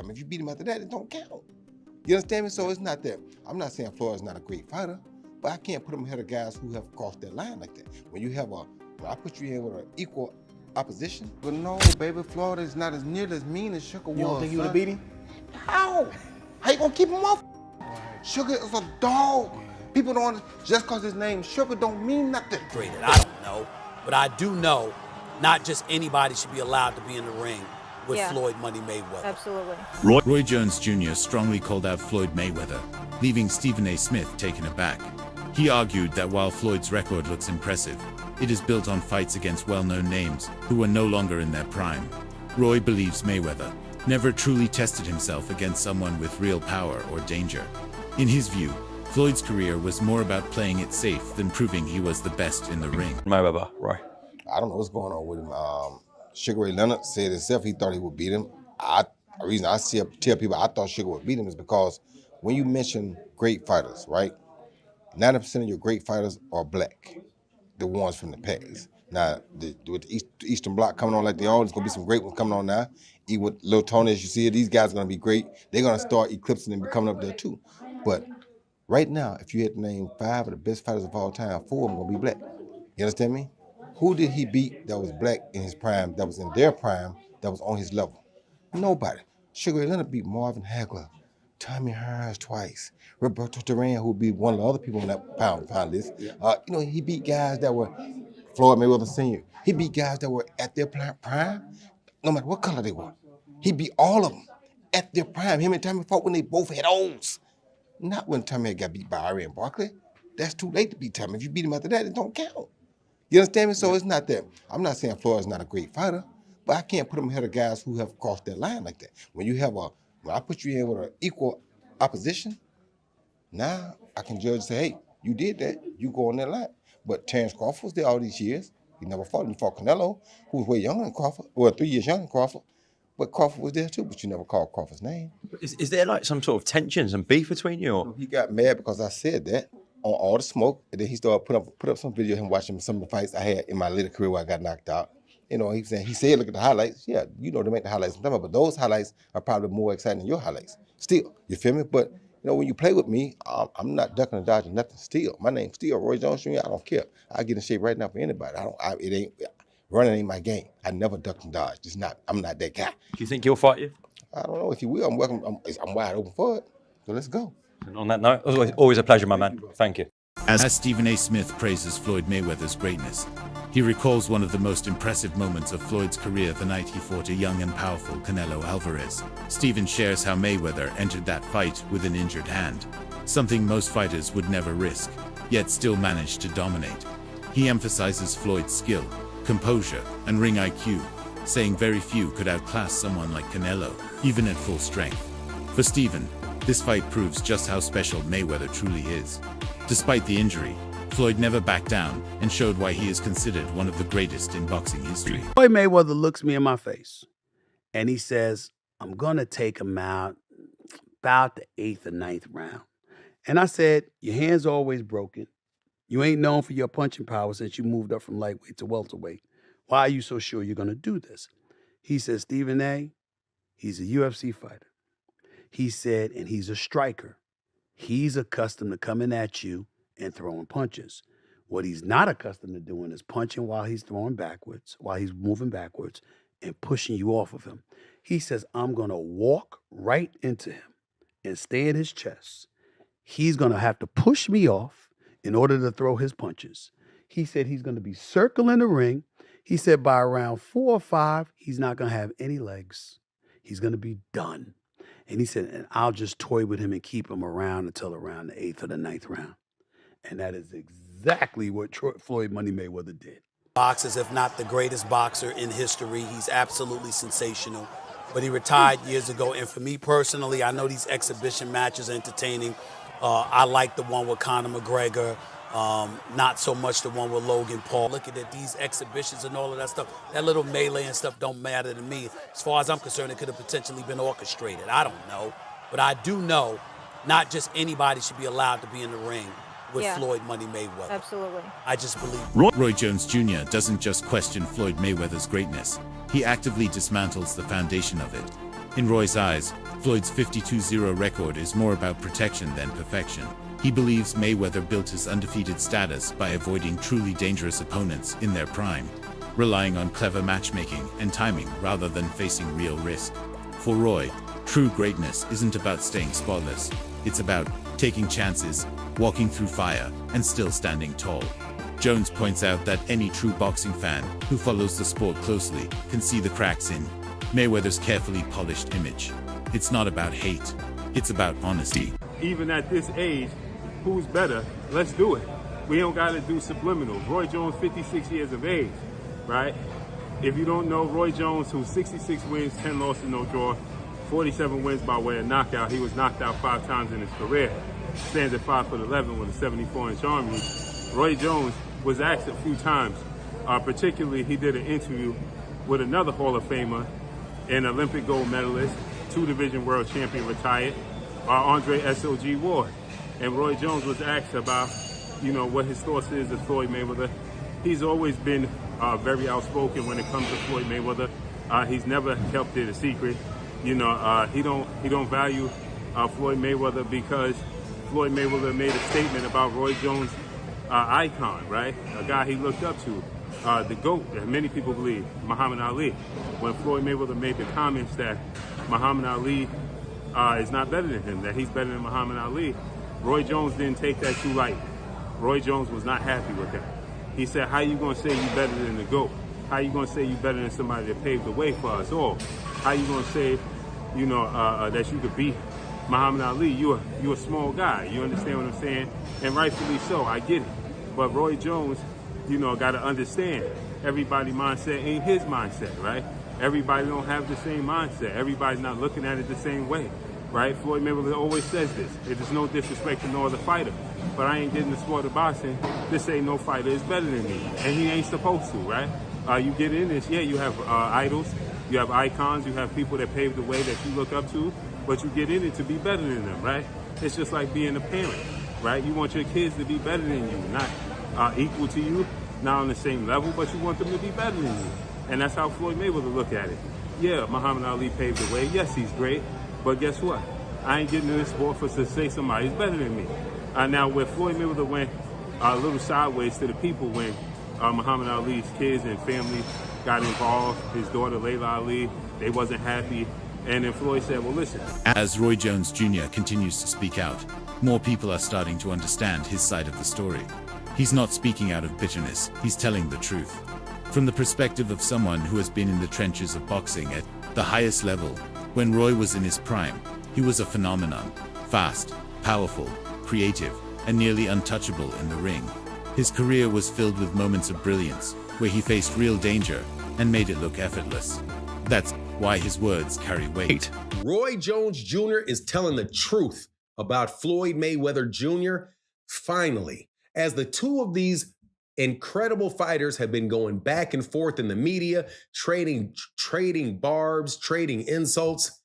time. If you beat him after that, it don't count. You understand me? So it's not that. I'm not saying Floyd's not a great fighter, but I can't put him ahead of guys who have crossed that line like that. When you have when I put you in with an equal opposition. But no, baby, Floyd is not as nearly as mean as Sugar was. You don't think you would have beat him? How? How you gonna keep him off? Sugar is a dog. People don't, just cause his name Sugar don't mean nothing. I don't know, but I do know not just anybody should be allowed to be in the ring with Floyd Money Mayweather. Absolutely. Roy Jones Jr. strongly called out Floyd Mayweather, leaving Stephen A. Smith taken aback. He argued that while Floyd's record looks impressive, it is built on fights against well-known names who are no longer in their prime. Roy believes Mayweather never truly tested himself against someone with real power or danger. In his view, Floyd's career was more about playing it safe than proving he was the best in the ring. Mayweather, Roy. I don't know what's going on with him. Sugar Ray Leonard said himself he thought he would beat him. The reason I tell people I thought Sugar would beat him is because when you mention great fighters, right? 90% of your great fighters are black, the ones from the past. Now, with the Eastern Bloc coming on like they are, there's going to be some great ones coming on now. Even with Lil Tony, as you see, these guys are going to be great. They're going to start eclipsing and coming up there too. But right now, if you had to name 5 of the best fighters of all time, 4 of them are going to be black. You understand me? Who did he beat that was black in his prime, that was in their prime, that was on his level? Nobody. Sugar Ray Leonard beat Marvin Hagler, Tommy Hearns twice, Roberto Duran, who would be one of the other people on that pound list. He beat guys that were Floyd Mayweather Sr. He beat guys that were at their prime, no matter what color they were. He beat all of them at their prime. Him and Tommy fought when they both had O's. Not when Tommy got beat by Iran Barkley. That's too late to beat Tommy. If you beat him after that, it don't count. You understand me? So it's not that. I'm not saying Floyd's not a great fighter, but I can't put him ahead of guys who have crossed that line like that. When I put you in with an equal opposition, now I can judge and say, hey, you did that, you go on that line. But Terrence Crawford was there all these years. He never fought him. He fought Canelo, who was way younger than Crawford, 3 years younger than Crawford. But Crawford was there too, but you never called Crawford's name. Is there like some sort of tensions and beef between you? Or? He got mad because I said that on All the Smoke, and then he started put up some video of him watching some of the fights I had in my later career where I got knocked out. He said, look at the highlights. Yeah, they make the highlights, but those highlights are probably more exciting than your highlights. Still, you feel me? But when you play with me, I'm not ducking or dodging nothing. Still, my name's still Roy Jones Jr. I don't care. I get in shape right now for anybody. Running ain't my game. I never duck and dodge. I'm not that guy. Do you think he'll fight you? I don't know if he will. I'm wide open for it. So let's go. And on that note, always a pleasure, my man. Thank you. As Stephen A. Smith praises Floyd Mayweather's greatness, he recalls one of the most impressive moments of Floyd's career the night he fought a young and powerful Canelo Alvarez. Stephen shares how Mayweather entered that fight with an injured hand, something most fighters would never risk, yet still managed to dominate. He emphasizes Floyd's skill, composure, and ring IQ, saying very few could outclass someone like Canelo, even at full strength. For Stephen, this fight proves just how special Mayweather truly is. Despite the injury, Floyd never backed down and showed why he is considered one of the greatest in boxing history. Floyd Mayweather looks me in my face and he says, I'm going to take him out about the 8th or 9th round. And I said, your hand's always broken. You ain't known for your punching power since you moved up from lightweight to welterweight. Why are you so sure you're going to do this? He said, Stephen A., he's a UFC fighter. He said, and he's a striker. He's accustomed to coming at you and throwing punches. What he's not accustomed to doing is punching while he's throwing backwards, while he's moving backwards and pushing you off of him. He says, I'm going to walk right into him and stay in his chest. He's going to have to push me off in order to throw his punches. He said he's going to be circling the ring. He said by around 4 or 5, he's not going to have any legs. He's going to be done. And he said, and I'll just toy with him and keep him around until around the 8th or the 9th round. And that is exactly what Floyd Money Mayweather did. Boxers, if not the greatest boxer in history. He's absolutely sensational. But he retired years ago. And for me personally, I know these exhibition matches are entertaining. I like the one with Conor McGregor. Not so much the one with Logan Paul. Looking at these exhibitions and all of that stuff, that little melee and stuff don't matter to me. As far as I'm concerned, it could have potentially been orchestrated. I don't know. But I do know not just anybody should be allowed to be in the ring with Floyd Money Mayweather. Absolutely. I just believe. Roy Jones Jr. doesn't just question Floyd Mayweather's greatness. He actively dismantles the foundation of it. In Roy's eyes, Floyd's 52-0 record is more about protection than perfection. He believes Mayweather built his undefeated status by avoiding truly dangerous opponents in their prime, relying on clever matchmaking and timing rather than facing real risk. For Roy, true greatness isn't about staying spotless. It's about taking chances, walking through fire, and still standing tall. Jones points out that any true boxing fan who follows the sport closely can see the cracks in Mayweather's carefully polished image. It's not about hate, it's about honesty. Even at this age, who's better? Let's do it. We don't got to do subliminals. Roy Jones, 56 years of age, right? If you don't know, Roy Jones, who's 66 wins, 10 losses, no draw, 47 wins by way of knockout. He was knocked out 5 times in his career. Stands at 5'11" with a 74-inch arm reach. Roy Jones was asked a few times, particularly he did an interview with another Hall of Famer, an Olympic gold medalist, 2-division world champion retired, Andre S.O.G. Ward. And Roy Jones was asked about, what his thoughts is of Floyd Mayweather. He's always been very outspoken when it comes to Floyd Mayweather. He's never kept it a secret. He don't value Floyd Mayweather because Floyd Mayweather made a statement about Roy Jones' icon, right? A guy he looked up to, the GOAT, that many people believe, Muhammad Ali. When Floyd Mayweather made the comments that Muhammad Ali is not better than him, that he's better than Muhammad Ali, Roy Jones didn't take that too light. Roy Jones was not happy with that. He said, how you gonna say you better than the GOAT? How you gonna say you better than somebody that paved the way for us all? How you gonna say, that you could beat Muhammad Ali? You a small guy. You understand what I'm saying? And rightfully so, I get it. But Roy Jones, gotta understand, everybody's mindset ain't his mindset, right? Everybody don't have the same mindset. Everybody's not looking at it the same way, right? Floyd Mayweather always says this. It is no disrespect to no other fighter, but I ain't getting the sport of boxing to say no fighter is better than me. And he ain't supposed to, right? You get in this, you have idols, you have icons, you have people that paved the way that you look up to, but you get in it to be better than them, right? It's just like being a parent, right? You want your kids to be better than you, not equal to you, not on the same level, but you want them to be better than you. And that's how Floyd Mayweather look at it. Yeah, Muhammad Ali paved the way. Yes, he's great, but guess what? I ain't getting in this sport for to say somebody's better than me. Now, where Floyd Mayweather went a little sideways to the people when Muhammad Ali's kids and family got involved, his daughter Layla Ali, they wasn't happy. And then Floyd said, well, listen. As Roy Jones Jr. continues to speak out, more people are starting to understand his side of the story. He's not speaking out of bitterness, he's telling the truth. From the perspective of someone who has been in the trenches of boxing at the highest level, when Roy was in his prime, he was a phenomenon, fast, powerful, creative, and nearly untouchable in the ring. His career was filled with moments of brilliance, where he faced real danger and made it look effortless. That's why his words carry weight. Roy Jones Jr. is telling the truth about Floyd Mayweather Jr. Finally, as the two of these incredible fighters have been going back and forth in the media, trading barbs, trading insults.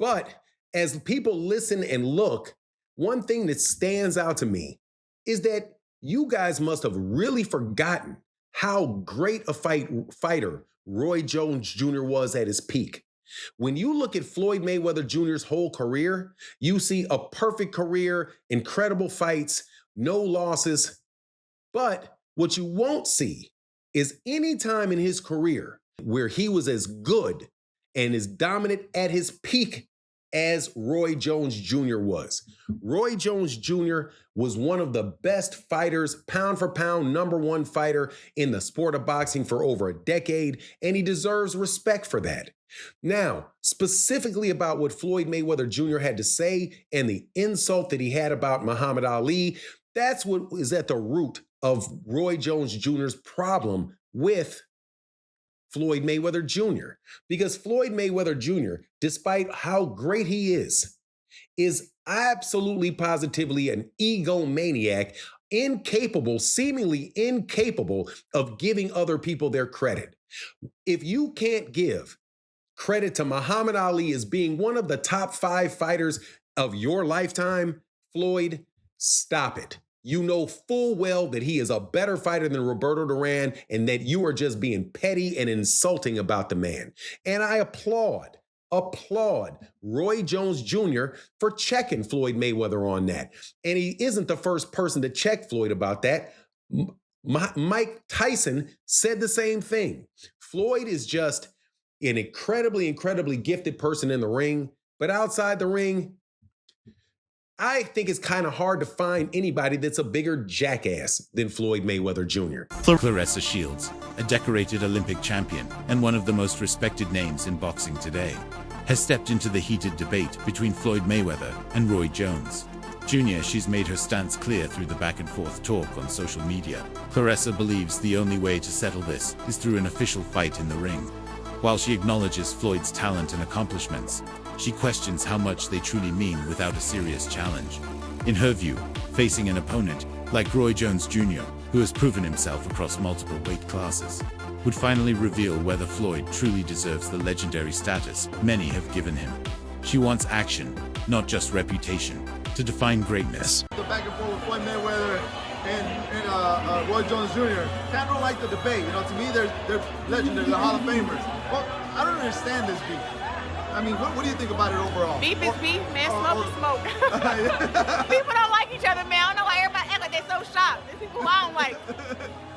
But as people listen and look, one thing that stands out to me is that you guys must have really forgotten how great a fighter Roy Jones Jr. was at his peak. When you look at Floyd Mayweather Jr.'s whole career, you see a perfect career, incredible fights, no losses. But what you won't see is any time in his career where he was as good and as dominant at his peak as Roy Jones Jr. was. Roy Jones Jr. was one of the best fighters, pound for pound, #1 fighter in the sport of boxing for over a decade, and he deserves respect for that. Now, specifically about what Floyd Mayweather Jr. had to say and the insult that he had about Muhammad Ali, that's what is at the root of Roy Jones Jr.'s problem with Floyd Mayweather Jr. Because Floyd Mayweather Jr., despite how great he is absolutely positively an egomaniac, incapable, seemingly incapable of giving other people their credit. If you can't give credit to Muhammad Ali as being one of the top 5 fighters of your lifetime, Floyd, stop it. You know full well that he is a better fighter than Roberto Duran and that you are just being petty and insulting about the man. And I applaud applaud Roy Jones Jr. for checking Floyd Mayweather on that. And he isn't the first person to check Floyd about that. Mike Tyson said the same thing. Floyd is just an incredibly, incredibly gifted person in the ring, but outside the ring, I think it's kind of hard to find anybody that's a bigger jackass than Floyd Mayweather Jr. Claressa Shields, a decorated Olympic champion and one of the most respected names in boxing today, has stepped into the heated debate between Floyd Mayweather and Roy Jones Jr. She's made her stance clear through the back and forth talk on social media. Claressa believes the only way to settle this is through an official fight in the ring. While she acknowledges Floyd's talent and accomplishments, she questions how much they truly mean without a serious challenge. In her view, facing an opponent like Roy Jones Jr., who has proven himself across multiple weight classes, would finally reveal whether Floyd truly deserves the legendary status many have given him. She wants action, not just reputation, to define greatness. The back and forth with Floyd Mayweather and Roy Jones Jr. I don't like the debate. You know, to me, they're legendary, they're Hall of Famers. Well, I don't understand this beef. I mean, what do you think about it overall? Beef is beef, man. Smoke is smoke. People don't like each other, man. I don't know why everybody act like they're so shocked. There's people who I don't like.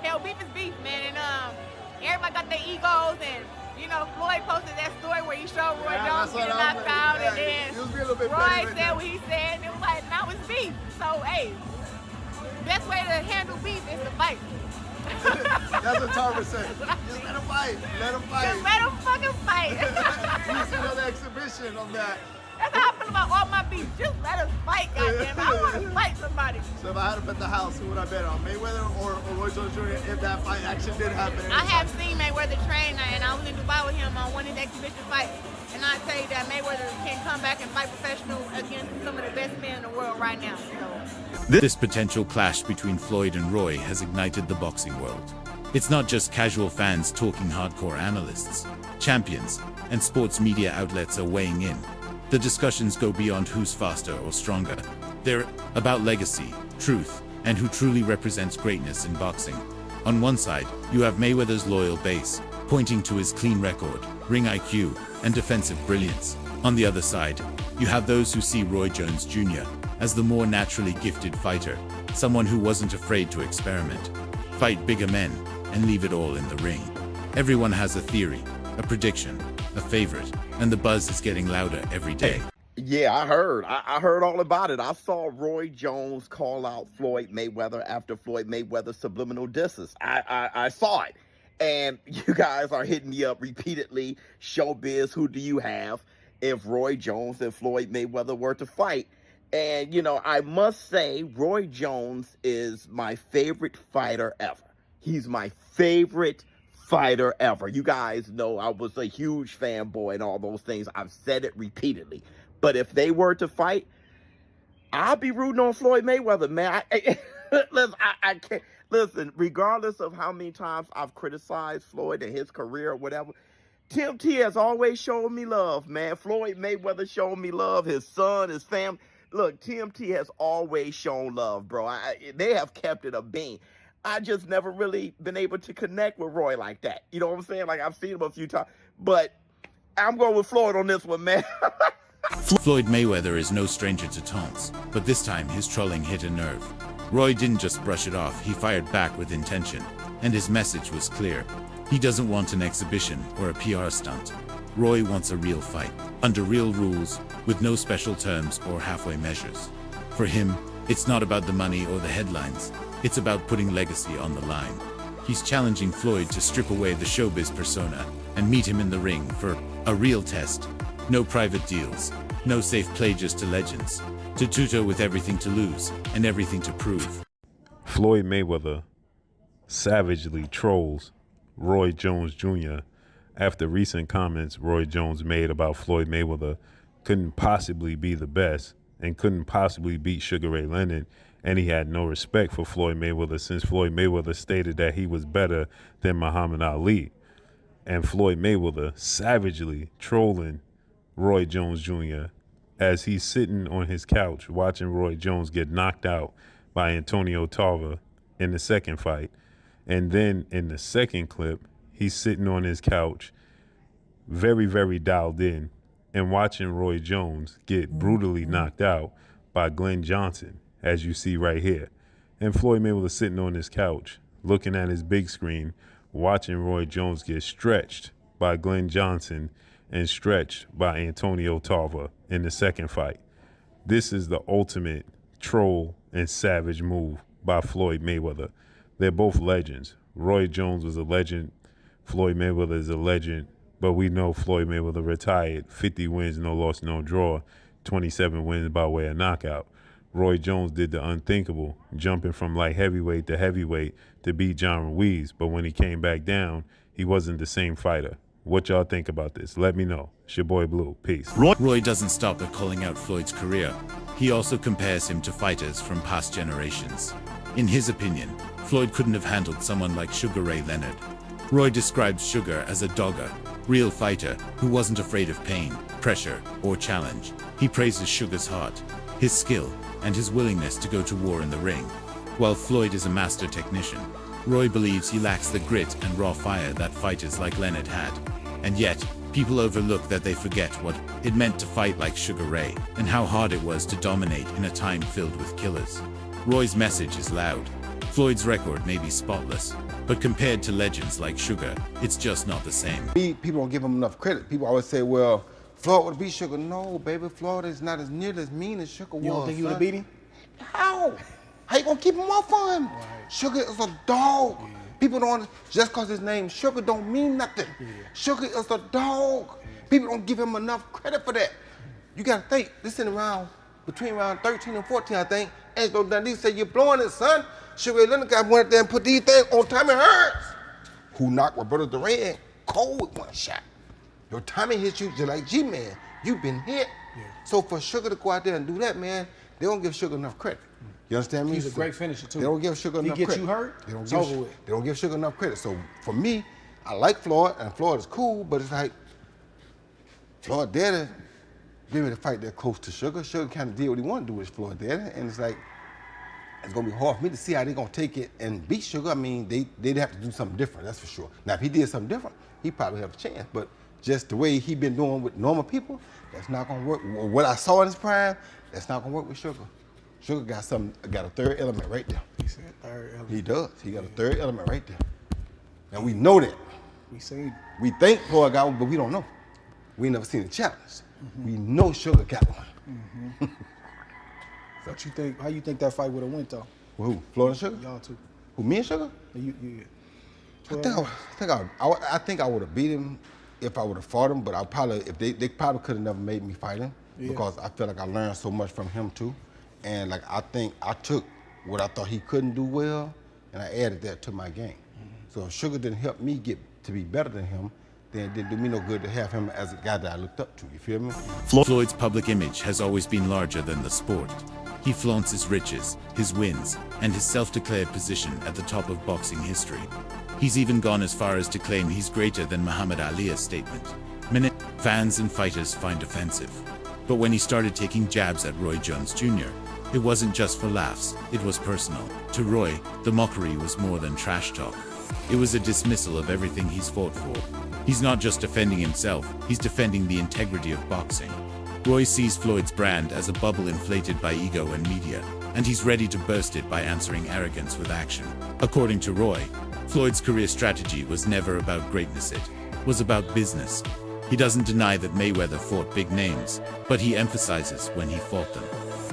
Hell, beef is beef, man. And everybody got their egos. And, you know, Floyd posted that story where he showed Roy Jones getting knocked out. And then Roy said what he said. And it was like, now it's beef. So, hey, best way to handle beef is to fight. That's what Tarver said. Just let him fight. Let him fight. Just let him fucking fight. You see another exhibition on that. That's how I feel about all my beef. Just let us fight, goddamn. I want to fight somebody. So if I had to bet the house, who would I bet on? Mayweather or Roy Jones Jr. if that fight actually did happen? I have seen Mayweather train, and I was in Dubai with him on one of his exhibition fights. And I tell you that Mayweather can come back and fight professional against some of the best men in the world right now. So. This potential clash between Floyd and Roy has ignited the boxing world. It's not just casual fans talking, hardcore analysts, champions, and sports media outlets are weighing in. The discussions go beyond who's faster or stronger. They're about legacy, truth, and who truly represents greatness in boxing. On one side, you have Mayweather's loyal base, pointing to his clean record, ring IQ, and defensive brilliance. On the other side, you have those who see Roy Jones Jr. as the more naturally gifted fighter, someone who wasn't afraid to experiment, fight bigger men, and leave it all in the ring. Everyone has a theory, a prediction, a favorite, and the buzz is getting louder every day. Yeah, I heard all about it. I saw Roy Jones call out Floyd Mayweather after Floyd Mayweather's subliminal disses. I saw it. And you guys are hitting me up repeatedly. Showbiz, who do you have if Roy Jones and Floyd Mayweather were to fight? And, you know, I must say, Roy Jones is my favorite fighter ever. He's my favorite fighter ever. You guys know I was a huge fanboy and all those things. I've said it repeatedly. But if they were to fight, I'll be rooting on Floyd Mayweather, man. I can't. Listen, regardless of how many times I've criticized Floyd and his career or whatever, Tim T has always shown me love, man. Floyd Mayweather showed me love, his son, his family. Look, Tim T has always shown love, bro. They have kept it a bean. I just never really been able to connect with Roy like that. You know what I'm saying? Like, I've seen him a few times. But I'm going with Floyd on this one, man. Floyd Mayweather is no stranger to taunts, but this time his trolling hit a nerve. Roy didn't just brush it off, he fired back with intention, and his message was clear. He doesn't want an exhibition or a PR stunt. Roy wants a real fight, under real rules, with no special terms or halfway measures. For him, it's not about the money or the headlines, it's about putting legacy on the line. He's challenging Floyd to strip away the showbiz persona and meet him in the ring for a real test. No private deals, no safe play just to legends. To tutor with everything to lose and everything to prove. Floyd Mayweather savagely trolls Roy Jones Jr. after recent comments Roy Jones made about Floyd Mayweather couldn't possibly be the best and couldn't possibly beat Sugar Ray Leonard, and he had no respect for Floyd Mayweather since Floyd Mayweather stated that he was better than Muhammad Ali. And Floyd Mayweather savagely trolling Roy Jones Jr. as he's sitting on his couch watching Roy Jones get knocked out by Antonio Tarver in the second fight. And then in the second clip, he's sitting on his couch, very, very dialed in and watching Roy Jones get brutally knocked out by Glenn Johnson, as you see right here. And Floyd Mayweather sitting on his couch, looking at his big screen, watching Roy Jones get stretched by Glenn Johnson and stretched by Antonio Tarver in the second fight. This is the ultimate troll and savage move by Floyd Mayweather. They're both legends. Roy Jones was a legend. Floyd Mayweather is a legend. But we know Floyd Mayweather retired, 50 wins, no loss, no draw, 27 wins by way of knockout. Roy Jones did the unthinkable, jumping from light heavyweight to heavyweight to beat John Ruiz. But when he came back down, he wasn't the same fighter. What y'all think about this? Let me know. It's your boy Blue. Peace. Roy doesn't stop at calling out Floyd's career. He also compares him to fighters from past generations. In his opinion, Floyd couldn't have handled someone like Sugar Ray Leonard. Roy describes Sugar as a dogger, real fighter who wasn't afraid of pain, pressure, or challenge. He praises Sugar's heart, his skill, and his willingness to go to war in the ring. While Floyd is a master technician, Roy believes he lacks the grit and raw fire that fighters like Leonard had. And yet, people overlook that they forget what it meant to fight like Sugar Ray and how hard it was to dominate in a time filled with killers. Roy's message is loud. Floyd's record may be spotless, but compared to legends like Sugar, it's just not the same. People don't give him enough credit. People always say, well, Floyd would beat Sugar. No, baby, Floyd is not as nearly as mean as Sugar was. You don't think he would have beat him? How? How you gonna keep him off of him? Right. Sugar is a dog. Yeah. People don't, just cause his name Sugar don't mean nothing. Yeah. Sugar is a dog. Yeah. People don't give him enough credit for that. You gotta think, this in around, between around 13 and 14, I think, Angelo Dundee said, you're blowing it, son. Sugar Ray Leonard guy went out there and put these things on Tommy Hearns, who knocked Roberto Duran cold with one shot. Your Tommy hits you just like G-Man. You've been hit. Yeah. So for Sugar to go out there and do that, man, they don't give Sugar enough credit. You understand me? He's a great finisher, too. They don't give Sugar enough credit. He gets you hurt, it's over with. They don't give Sugar enough credit. So for me, I like Floyd, and Floyd is cool, but it's like, Floyd daddy give me to fight that close to Sugar. Sugar kind of did what he wanted to do with Floyd daddy, and it's like, it's gonna be hard for me to see how they're gonna take it and beat Sugar. I mean, they'd have to do something different, that's for sure. Now, if he did something different, he probably have a chance, but just the way he been doing with normal people, that's not gonna work. What I saw in his prime, that's not gonna work with Sugar. Sugar got a third element right there. He said third element. He does. He got a third element right there. And we know that. We think Floyd got one, but we don't know. We ain't never seen a challenge. Mm-hmm. We know Sugar got one. Mm-hmm. What you think? How you think that fight would have went though? Well, who? Floyd and Sugar? Y'all two. Who? Me and Sugar? Yeah. I think I would have beat him if I would have fought him, but I probably they probably could have never made me fight him because I feel like I learned so much from him too, and like I think I took what I thought he couldn't do well, and I added that to my game. So if Sugar didn't help me get to be better than him, then it didn't do me no good to have him as a guy that I looked up to. You feel me? Floyd's public image has always been larger than the sport. He flaunts his riches, his wins, and his self-declared position at the top of boxing history. He's even gone as far as to claim he's greater than Muhammad Ali's statement. Many fans and fighters find offensive. But when he started taking jabs at Roy Jones Jr., it wasn't just for laughs, it was personal. To Roy, the mockery was more than trash talk. It was a dismissal of everything he's fought for. He's not just defending himself, he's defending the integrity of boxing. Roy sees Floyd's brand as a bubble inflated by ego and media, and he's ready to burst it by answering arrogance with action. According to Roy, Floyd's career strategy was never about greatness, it was about business. He doesn't deny that Mayweather fought big names, but he emphasizes when he fought them.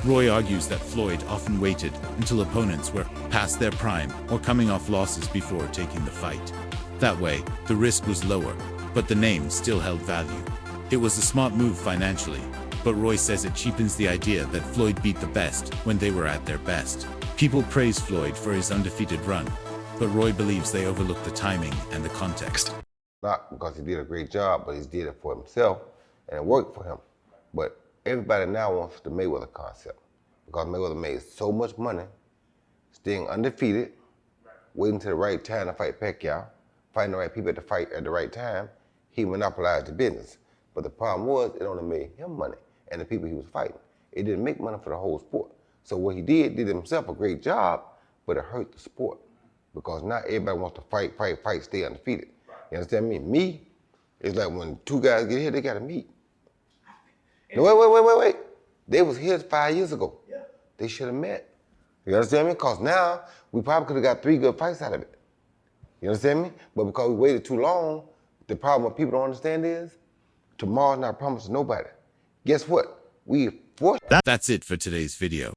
Roy argues that Floyd often waited until opponents were past their prime or coming off losses before taking the fight. That way, the risk was lower, but the name still held value. It was a smart move financially, but Roy says it cheapens the idea that Floyd beat the best when they were at their best. People praise Floyd for his undefeated run, but Roy believes they overlook the timing and the context. Not because he did a great job, but he did it for himself, and it worked for him. But everybody now wants the Mayweather concept, because Mayweather made so much money, staying undefeated, waiting till the right time to fight Pacquiao, finding the right people to fight at the right time. He monopolized the business. But the problem was, it only made him money and the people he was fighting. It didn't make money for the whole sport. So what he did himself a great job, but it hurt the sport. Because not everybody wants to fight, stay undefeated. You understand me? Me, it's like when two guys get here, they gotta meet. No, wait. They was here 5 years ago. Yeah. They should have met. You understand me? Because now we probably could have got 3 good fights out of it. You understand me? But because we waited too long, the problem what people don't understand is tomorrow's not promised to nobody. Guess what? We forced. That's it for today's video.